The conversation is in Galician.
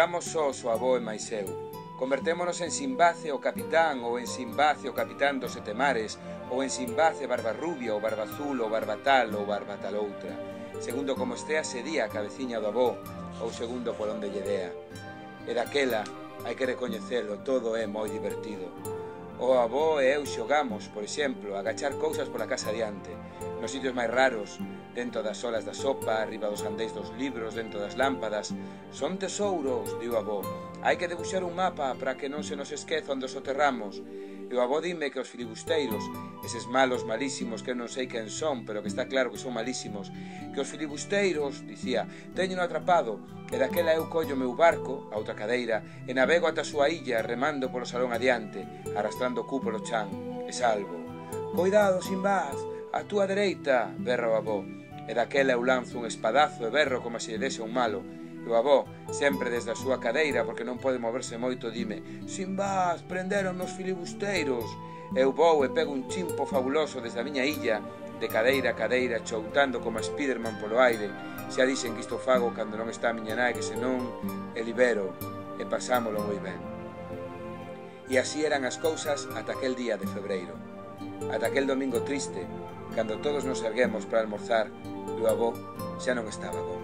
Ficamos sós o avó e máis eu. Convertémonos en Sinbace o capitán, ou en Sinbace o capitán dos sete mares, ou en Sinbace Barbarrubia, ou Barbazul, ou Barbatal, ou Barbataloutra, segundo como estea ese día a cabeciña do avó, ou segundo por onde lle dea. E daquela, hai que recoñecelo, todo é moi divertido. O avó e eu xogamos, por exemplo, a agachar cousas pola casa adiante, nos sitios máis raros, dentro das olas da sopa, arriba dos andéis dos libros, dentro das lámpadas. Son tesouros, diu o avó. Hai que debuxar un mapa para que non se nos esqueza onde os soterramos. E o avó dime que os filibusteiros, eses malos malísimos que eu non sei quen son, pero que está claro que son malísimos, que os filibusteiros, dicía, teñen atrapado, e daquela eu collo o meu barco, a outra cadeira, e navego ata a súa illa, remando polo salón adiante, arrastrando o cu polo chan, e salvo. Coidado, Sinbad, a túa dereita, berra o avó, e daquela eu lanzo un espadazo e berro como se lle dese un malo. E o avó, sempre desde a súa cadeira, porque non pode moverse moito, dime: Sinbad, prenderon os filibusteiros. Eu vou e pego un chimpo fabuloso desde a miña illa, de cadeira a cadeira, choutando como a Spiderman polo aire. Xa dixen que isto fago cando non está a miña nai, que senón e libero, e pasámolo moi ben. E así eran as cousas ata aquel día de febreiro, ata aquel domingo triste, cando todos nos erguemos para almorzar, e o avó xa non estaba con